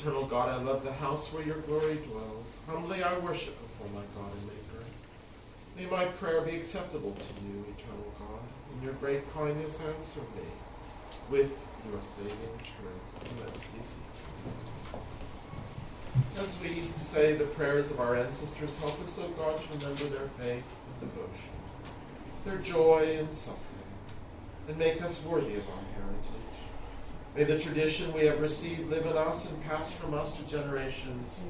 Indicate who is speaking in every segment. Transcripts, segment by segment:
Speaker 1: Eternal God, I love the house where your glory dwells. Humbly I worship before my God and Maker. May my prayer be acceptable to you, eternal God. In your great kindness answer me with your saving truth. Let's be seated. As we say the prayers of our ancestors, help us, O God, to remember their faith and devotion, their joy and suffering, and make us worthy of our heritage. May the tradition we have received live in us and pass from us to generations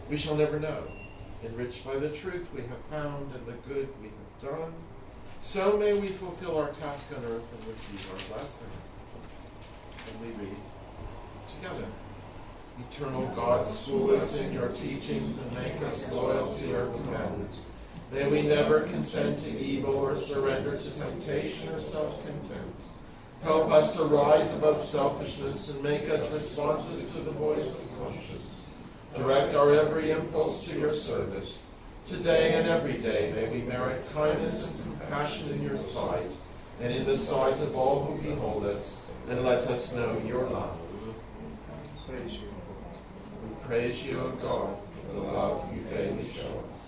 Speaker 1: we shall never know, enriched by the truth we have found and the good we have done. So may we fulfill our task on earth and receive our blessing. And we read together. Eternal God, school us in your teachings and make us loyal to your commandments. May we never consent to evil or surrender to temptation or self-contempt. Help us to rise above selfishness and make us responsive to the voice of conscience. Direct our every impulse to your service. Today and every day may we merit kindness and compassion in your sight and in the sight of all who behold us, and let us know your love. Praise you. We praise you, O God, for the love you daily show us.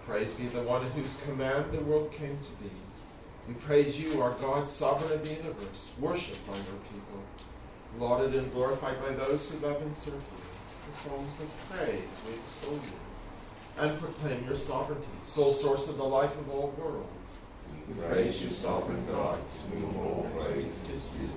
Speaker 1: Praise be the one at whose command the world came to be. We praise you, our God, sovereign of the universe, worshipped by your people, lauded and glorified by those who love and serve you. With songs of praise we extol you and proclaim your sovereignty, sole source of the life of all worlds. We praise you, sovereign God, to whom all praise is due.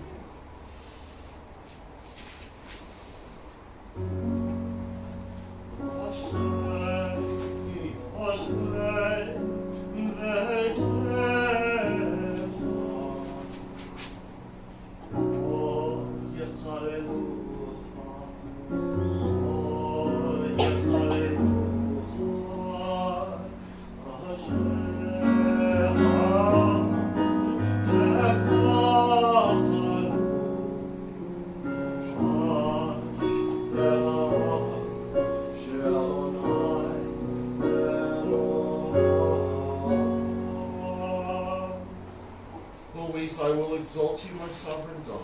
Speaker 1: I will exalt you, my sovereign God.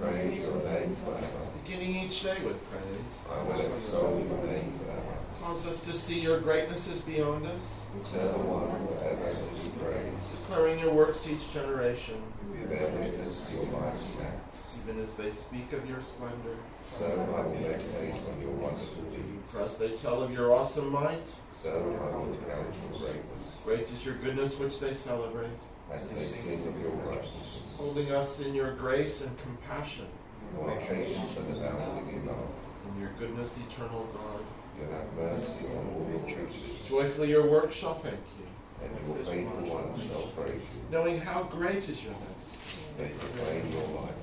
Speaker 2: Praise your name forever.
Speaker 1: Beginning each day with praise.
Speaker 2: I will extol your name forever.
Speaker 1: Cause us to see your greatnesses beyond us.
Speaker 2: Eternal one, forever to be praised.
Speaker 1: Declaring your works to each generation.
Speaker 2: We bear witness to your mighty acts.
Speaker 1: Even as they speak of your splendor.
Speaker 2: So I will meditate on your wonderful deeds.
Speaker 1: For as they tell of your awesome might.
Speaker 2: So I will recount your greatness.
Speaker 1: Great is your goodness which they celebrate.
Speaker 2: As they sing of your righteousness.
Speaker 1: Holding us in your grace and compassion.
Speaker 2: You are patient and abounding in love.
Speaker 1: In your goodness, eternal God.
Speaker 2: You have mercy on all your creatures.
Speaker 1: Joyfully your work shall thank you.
Speaker 2: And your faithful ones shall praise you.
Speaker 1: Knowing how great is your majesty.
Speaker 2: They proclaim your light.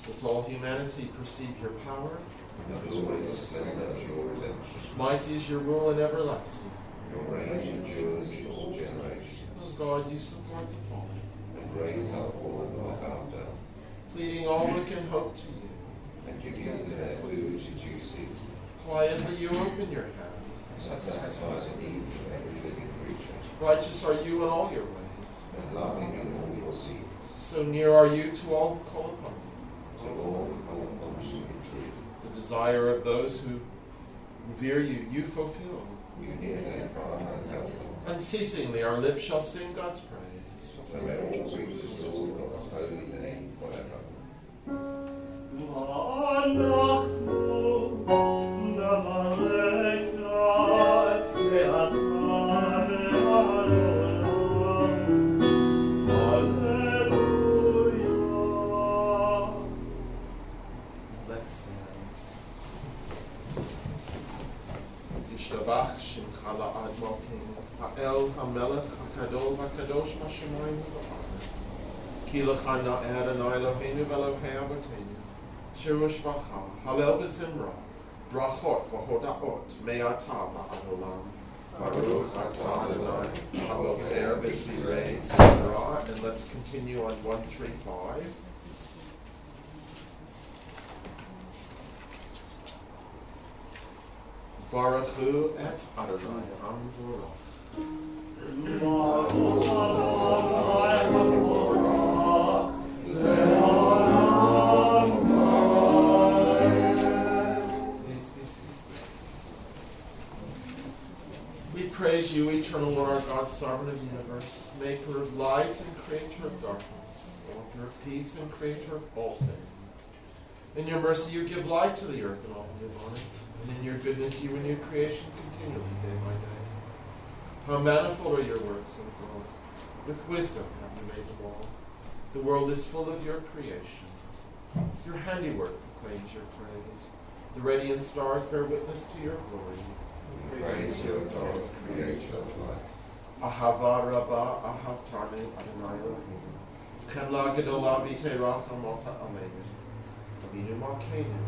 Speaker 1: Let all humanity perceive your power.
Speaker 2: And always send us your redemption.
Speaker 1: Mighty is your rule and everlasting.
Speaker 2: Your reign endures in all generations.
Speaker 1: O God, you support the fallen.
Speaker 2: And raise up all who are bowed down.
Speaker 1: Pleading all who can hope to you.
Speaker 2: And you give them their food in due season.
Speaker 1: Quietly you open your hand.
Speaker 2: To satisfy the needs of every living creature.
Speaker 1: Righteous are you in all your ways.
Speaker 2: And loving in all your deeds.
Speaker 1: So near are you to all who call upon you.
Speaker 2: To all who call upon you in truth.
Speaker 1: The desire of those who revere you, you fulfill.
Speaker 2: You hear their cry and help them.
Speaker 1: Unceasingly our lips shall sing God's praise.
Speaker 2: So may all creatures restore God's holy name forever.
Speaker 1: Let's stand. Yishtabach Shimcha La'ad Malkeinu, Ha'el HaMelech HaKadol HaKadosh Mashamayim HaBa'aretz, Ki Lecha Na'eh Adonai Eloheinu V'Elohei Avoteinu, Shirush V'cha, Halel B'Zimra, Brachot V'Hodaot, Me'ata Ba'ad Olam, Baruch Atah Adonai, Ha'ocher B'Sirei Sirah. And let's continue on 135. Baruch Hu et Adonai Hamvorach. Please be seated. We praise you, eternal Lord, our God, sovereign of the universe, maker of light and creator of darkness, author of peace and creator of all things. In your mercy you give light to the earth and all who live on it. And in your goodness you renew creation continually day by day. How manifold are your works, O God. With wisdom have you made them all. The world is full of your creations. Your handiwork proclaims your praise. The radiant stars bear witness to your glory.
Speaker 2: We praise you, O God, creator of light.
Speaker 1: Ahava Rabbah Ahavtanu Adonai Elohim. Chen la gedola v'teirach amota aleinu. Avinu malkeinu.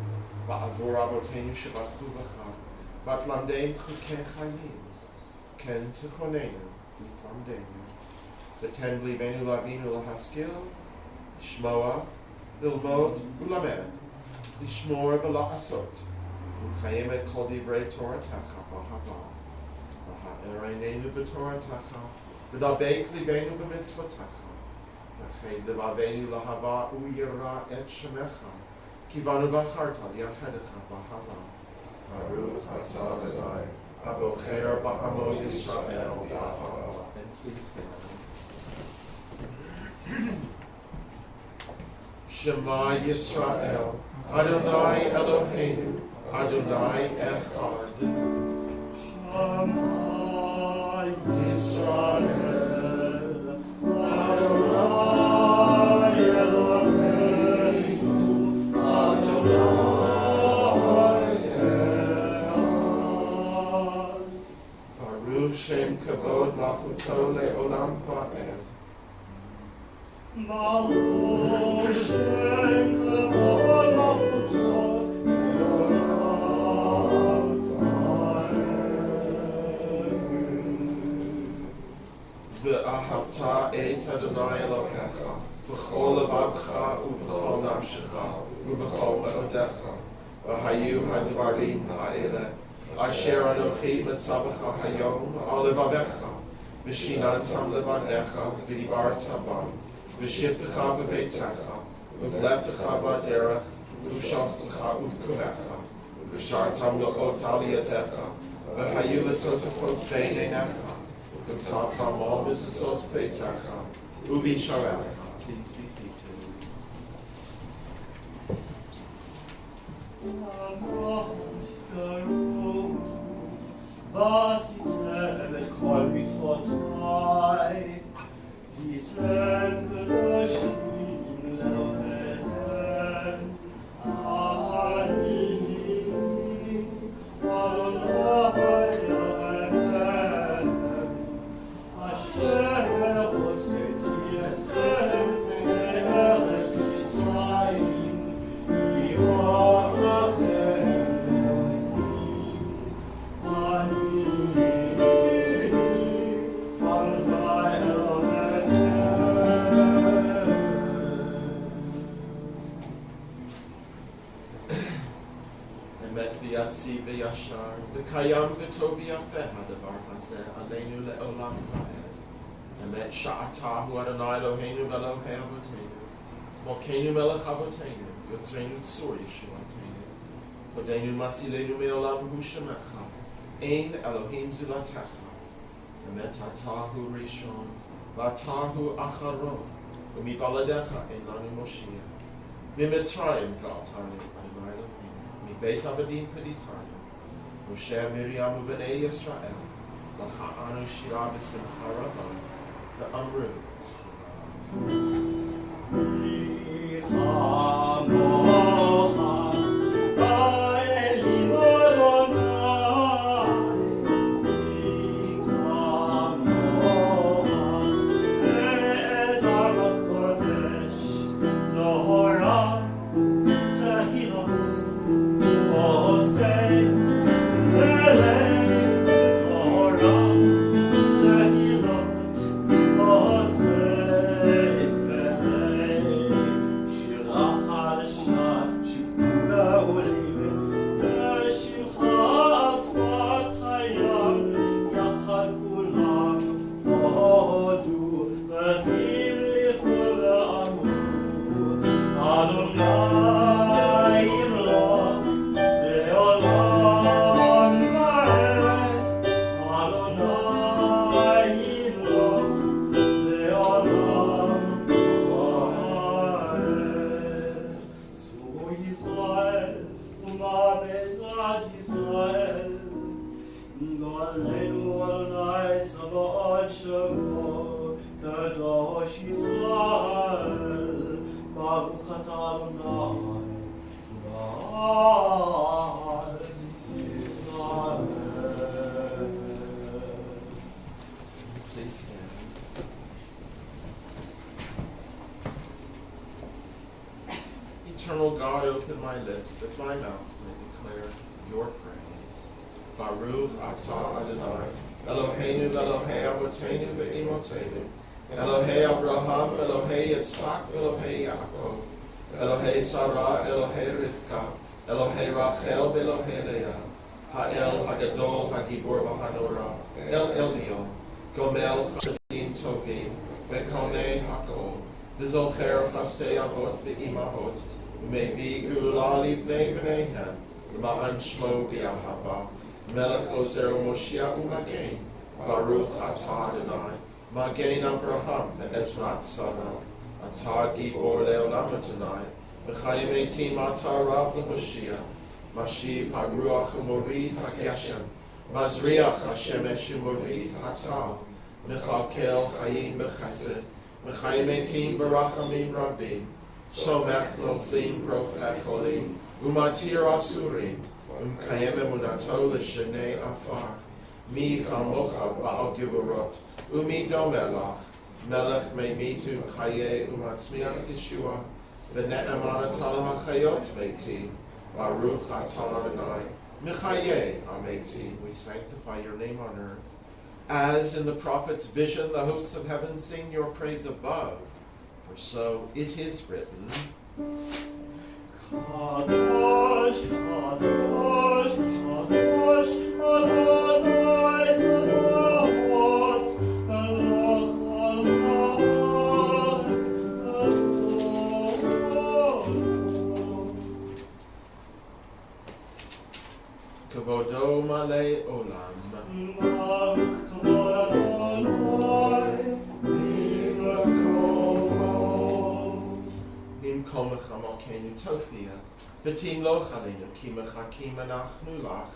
Speaker 1: Ba'avur avoteinu shebatchu b'cha. Vatlamdein chukei chayim. Ken tichonenu v'tlamdeinu. V'ten libenu lavinu lahaskil. Shmoa, lilmod, ulamed. Lishmor v'la'asot. V'chayim et kol divrei Toratacha b'hava. V'ha'ereinenu b'Toratacha. V'dabek libenu b'mitzvotacha. V'ched levavenu lahava u'yira et shemecha. Kivanu v'acharta li'achedecha b'hava.
Speaker 2: Baruch Atah Adonai,
Speaker 1: Abocher ba'amo Yisrael b'ahava. And please stand. Shema Yisrael, Adonai Eloheinu, Adonai Echad. Shema Yisrael, Adonai Eloheinu, Adonai Echad. Baruch Shem Kavod Malchuto Le'olam Va'ed. Baruch Shem Kavod Malchuto Le'olam Va'ed. Ve'ahavta et Adonai Elohecha B'chol levavcha u'b'chol nafshecha u'b'chol me'odecha v'hayu hadvarim ha'ele asher anochi metzavecha hayom al levavecha v'shinantam levanecha v'dibarta bam v'shivtecha b'beitecha v'vleftecha b'derech v'shavtecha u'v'kumecha v'shartam lo'ot aliyatecha v'hayu letotafot b'einenecha v'tatam al mizasot b'beitecha u'v'sharecha. Please be seated. V'kayam v'tov v'yafeh hadavar hazeh aleinu le'olam va'ed. Emet sha'atahu Adonai Eloheinu v'Elohei Avoteinu. Malkeinu melech Avoteinu. Yotzreinu tzur Yeshuateinu. Kodenu matzilenu me'olam hu shemecha. Ein Elohim zulatecha. Emet atahu rishon. V'atahu acharon. Umibaladecha ein lanu Moshiach. Mimitzrayim ga'atanu Adonai Elohim. Mibeit avadim peditanu. Moshe Miriam u'bnei Yisrael. L'cha'anu shira v'simcha rabba. V'amru. Eternal God, open my lips, that my mouth may declare your praise. Baruch atah Adonai, Eloheinu v'Elohei Avotenu v'Imotenu, Elohei Abraham, Elohei Yitzchak, Elohei Yaakov, Elohei Sarah, Elohei Rivka, Elohei Rachel, Elohei Leah, Ha'el Hagadol, Hagibor v'Hanora, El Elyon, Gomel Chadim Tovim, Bekonei Hakol, V'Zocher Chastei Avot v'Imahot, U'Mevi Gula Livnei B'neihem, Ma'an Shmo B'Yahava, Melech Ozer Moshiach U'Magen, Baruch atah Adonai, Magen Abraham ve'ezrat Sarah, atah Gibor Le'olam Adonai, V'chayim Eitim atah Rav L'Moshiach, Mashiv HaRuach U'Morid HaGeshem, Mazriach HaShemesh U'Morid atah, Mechalkel Chayim B'Chesed, V'chayim Eitim B'Rachamim Rabim, Somech Noflim Profet Cholim, U'Matir Asurim, U'Mkayem Emunato L'Shenei Afar, Mi chamocha ba'al givorot, umi domelach, melech meimitu chaye umatzmiach Yeshua, v'ne'eman atal hachayot meiti, baruch atah Adonai, michaye ameti. We sanctify your name on earth. As in the prophet's vision, the hosts of heaven sing your praise above, for so it is written, Kadosh, Kadosh, Kadosh, Kadosh, Kavodo Malay Olam. Bim Komach Amokenu Tofia. Betim Lochalenu Kimachakim Anachnu Lach.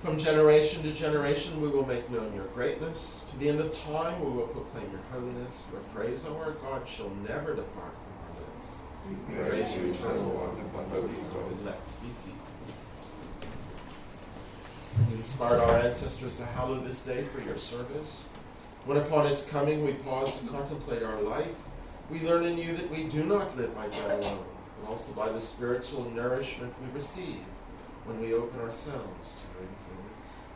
Speaker 1: From generation to generation we will make known your greatness. To the end of time we will proclaim your holiness. Your praise, O our God, shall never depart from our lips. We praise you, eternal one. Let's be seated. You inspired our ancestors to hallow this day for your service. When upon its coming we pause to contemplate our life, we learn in you that we do not live by bread alone, but also by the spiritual nourishment we receive when we open ourselves to your influence.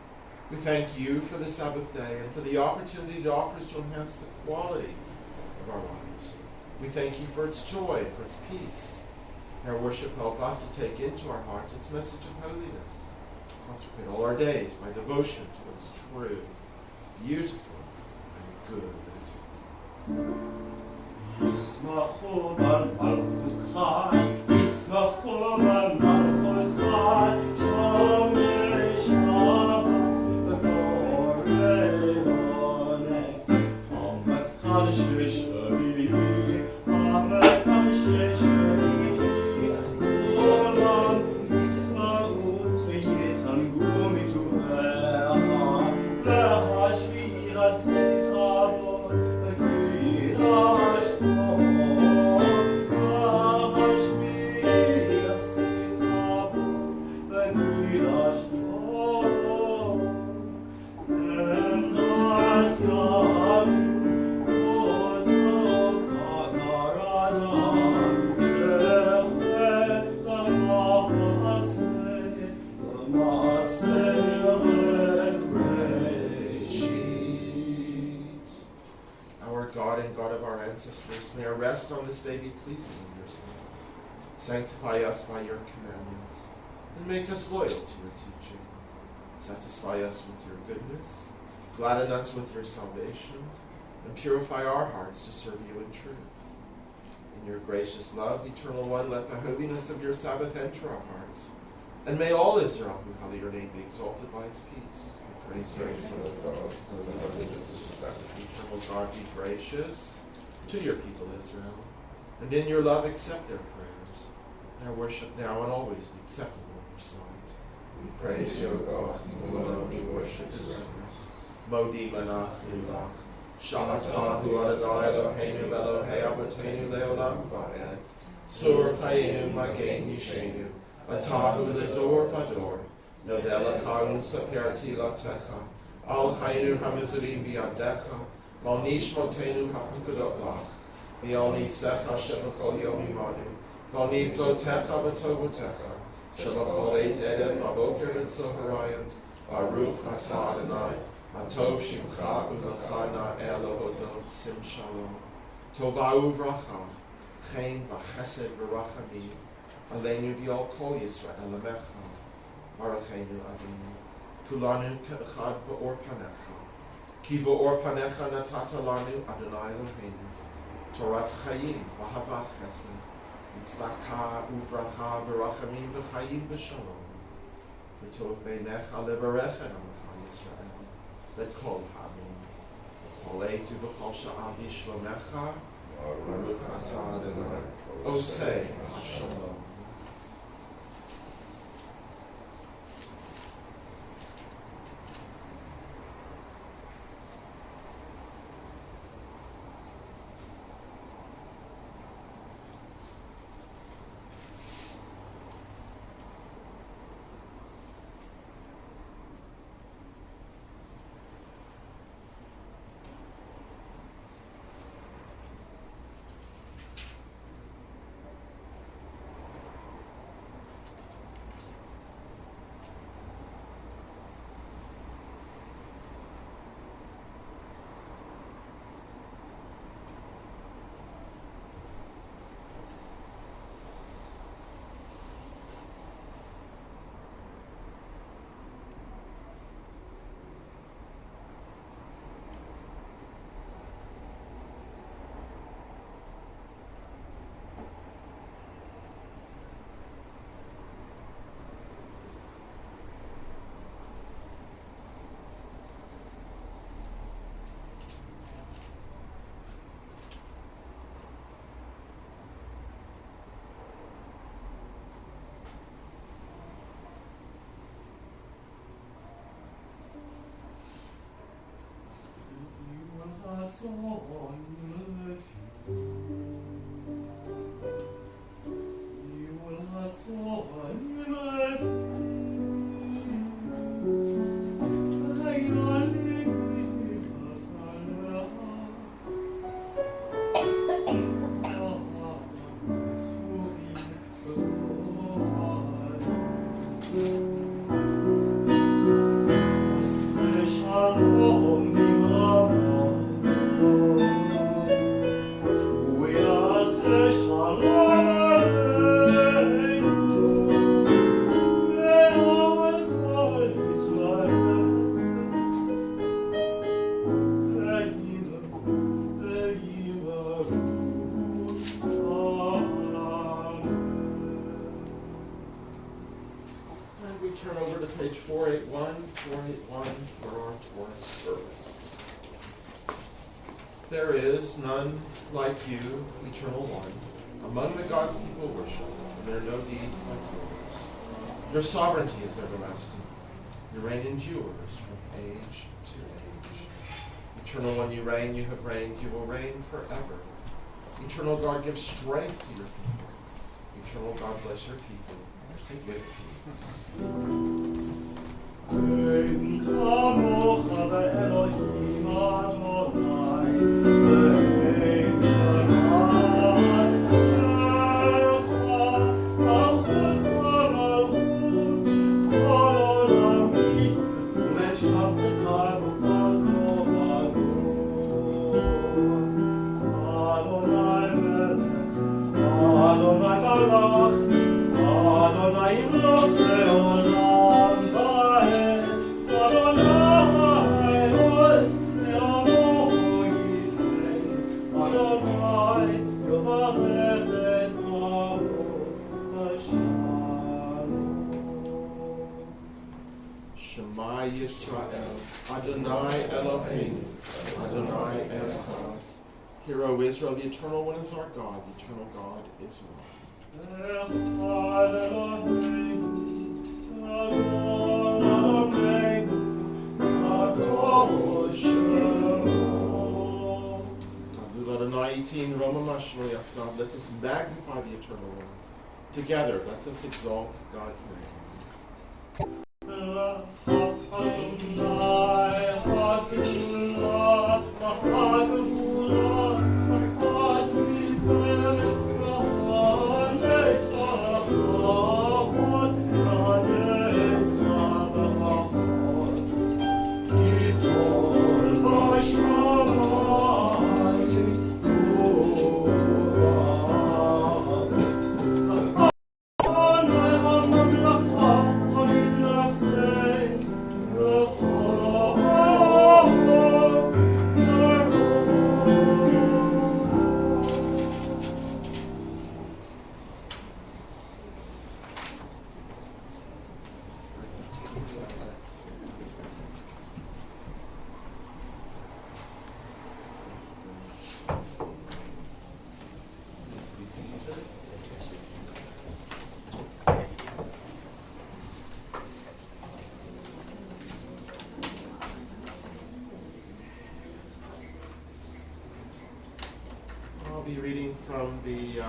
Speaker 1: We thank you for the Sabbath day and for the opportunity it offers to enhance the quality of our lives. We thank you for its joy, for its peace, In our worship, help us to take into our hearts its message of holiness. Consecrate all our days by devotion to what is true, beautiful, and good.
Speaker 3: ישמחו במלכותך, ישמחו במלכותך, שומרי שבת וקוראי עונג. המקדש שלי, המקדש שלי, כולם ישמעו ויתענגו מטובך, והשביעי עשית בו
Speaker 1: May our rest on this day be pleasing in your sight. Sanctify us by your commandments, and make us loyal to your teaching. Satisfy us with your goodness, gladden us with your salvation, and purify our hearts to serve you in truth. In your gracious love, Eternal One, let the holiness of your Sabbath enter our hearts, and may all Israel who hallow your name be exalted by its peace. We praise you, Eternal God, be gracious to your people Israel, and in your love accept their prayers. And our worship now and always be acceptable in your sight. We praise you, O God, and alone we worship you. Modi lanach lulach, shalata hu Adonai Eloheinu Elohei Avotenu leolam va'ed, Tzur chayim magen yishenu, atahu ledor vador, nodeh lecha u'saperti latecha, al chayinu hamizurim biyadecha, Mal nishmotenu hapukadot lach, V'al nisecha shebachol yom imanu, Val niflotecha v'tovotecha, Shebachol eit erev v'boker v'tzoharayim, Baruch atah Adonai, Atov shimcha u'lecha na'el ohodot sim shalom, Tova uvracha, Chen v'chesed v'rachamim, Aleinu v'yal kol Yisrael lemecha, Baruchenu Adinu, Kulanu ke'echad ba'or panecha, Kivo or panecha natata lanu Adonai Eloheinu, Torat chayim v'havat chesed, Tzedakah uvracha v'rachamim v'chayim v'shalom, V'tov beinecha levarechen amecha Yisrael, Lekol ha'amim, V'chol eitu v'chol sha'ah b'shlomecha, Baruch atah Adonai, Osei Shalom.
Speaker 3: Shalom
Speaker 1: we turn over to page 481 for our Torah service. There is none like you, eternal one, among the gods people worship, and there are no deeds like yours. Your sovereignty is everlasting. Your reign endures from age to age. Eternal one, you reign, you have reigned, you will reign forever. Eternal God, give strength to your people. Eternal God, bless your people with peace. Shema Yisrael, Adonai Eloheinu, Adonai Echad. Hear, O Israel, the Eternal One is our God, the Eternal God is one. God, let us magnify the Eternal One. Together, let us exalt God's name. I'll be reading from the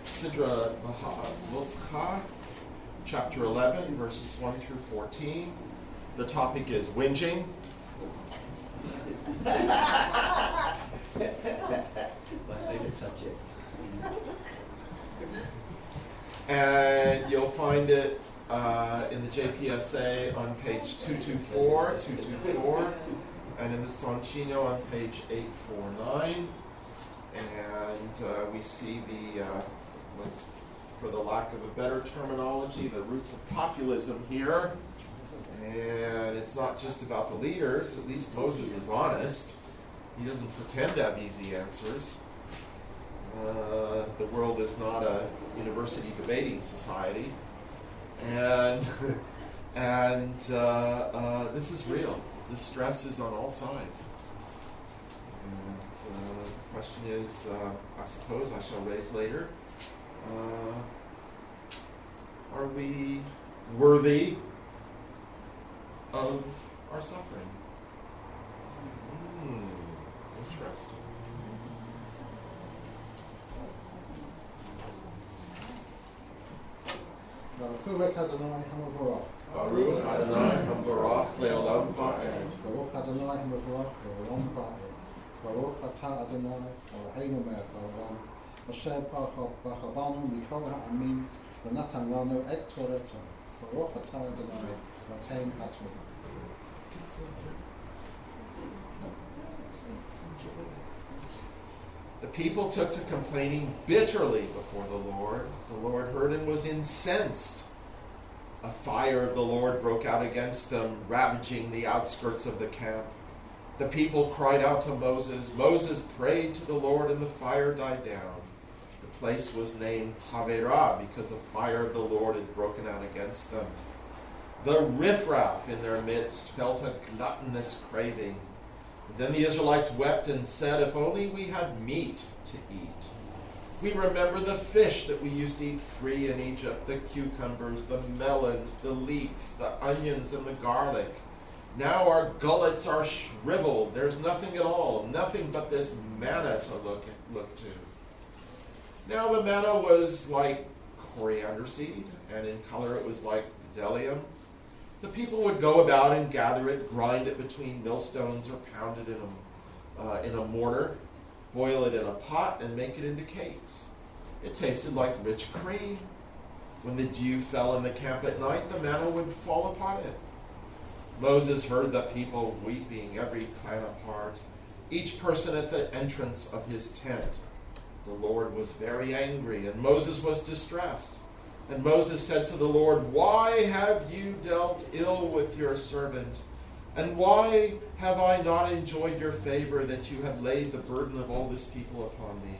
Speaker 1: Sidra Lutzka, chapter 11, verses 1 through 14. The topic is whinging.
Speaker 3: My favorite subject.
Speaker 1: And you'll find it in the JPSA on page 224, and in the Soncino on page 849. And we see the, what's, for the lack of a better terminology, the roots of populism here. And it's not just about the leaders. At least Moses is honest. He doesn't pretend to have easy answers. The world is not a university debating society. And this is real. The stress is on all sides. And the question is, I suppose I shall raise later, are we worthy of our suffering? Interesting.
Speaker 2: Baruch Adonai Hamavorach.
Speaker 1: Baruch Adonai Hambarach Leolam Va'ed.
Speaker 2: Baruch Adonai Hamavorach Leolam Va'ed. Baruch Atah Adonai Eloheinu melech haolam asher bachabanu mikol ha'amim v'natan lanu et Torato. Baruch Atah Adonai Noten HaTorah.
Speaker 1: The people took to complaining bitterly before the Lord. The Lord heard and was incensed. A fire of the Lord broke out against them, ravaging the outskirts of the camp. The people cried out to Moses. Moses prayed to the Lord, and the fire died down. The place was named Taverah because the fire of the Lord had broken out against them. The riffraff in their midst felt a gluttonous craving. And then the Israelites wept and said, if only we had meat to eat. We remember the fish that we used to eat free in Egypt, the cucumbers, the melons, the leeks, the onions, and the garlic. Now our gullets are shriveled. There's nothing at all, nothing but this manna to look to. Now the manna was like coriander seed, and in color it was like bdellium. The people would go about and gather it, grind it between millstones, or pound it in a mortar, boil it in a pot, and make it into cakes. It tasted like rich cream. When the dew fell in the camp at night, the manna would fall upon it. Moses heard the people weeping, every clan apart, each person at the entrance of his tent. The Lord was very angry, and Moses was distressed. And Moses said to the Lord, why have you dealt ill with your servant? And why have I not enjoyed your favor that you have laid the burden of all this people upon me?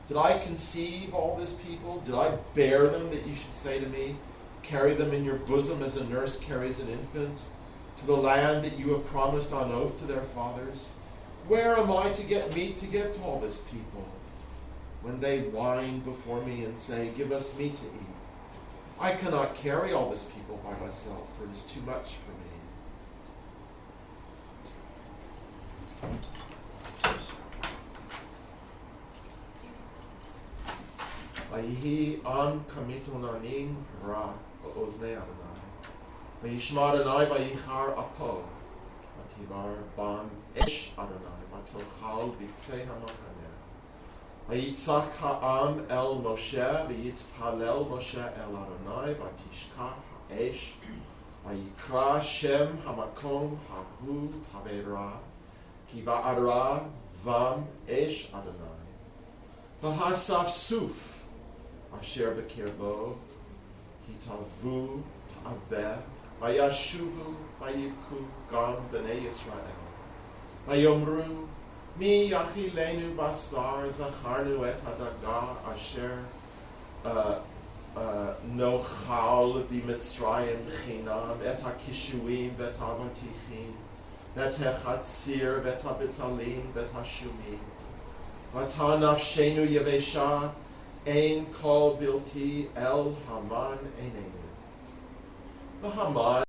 Speaker 1: Did I conceive all this people? Did I bear them that you should say to me, carry them in your bosom as a nurse carries an infant, to the land that you have promised on oath to their fathers? Where am I to get meat to give to all this people? When they whine before me and say, give us meat to eat, I cannot carry all this people by myself, for it is too much for me. Vayihi am kamiton anim ra ba'oznei Adonai. Vayishma Adonai vayichar apo. Vativar bam esh Adonai vatochal b'tzei hamachaneh. Vayitzach ha'am el Moshe vayitpalel Moshe el Adonai vatishkach ha'esh. Vayikra Shem hamakom hahu Taverah. Ki va'ara vam esh Adonai. V'hasaf suf. Asher b'kirbo, hitavu ta'aveh, vayashuvu, vayivku, gam b'nei Yisrael. Vayomru, mi yachilenu basar, zacharnu et hadaga, asher nochal b'mitzrayim chinam, et hakishuim, vet havatichim, vet hechatzir, vet habitzalim, vet hashumim. Vata nafshenu yevesha, Ein kol bilti el Haman einenu. The Haman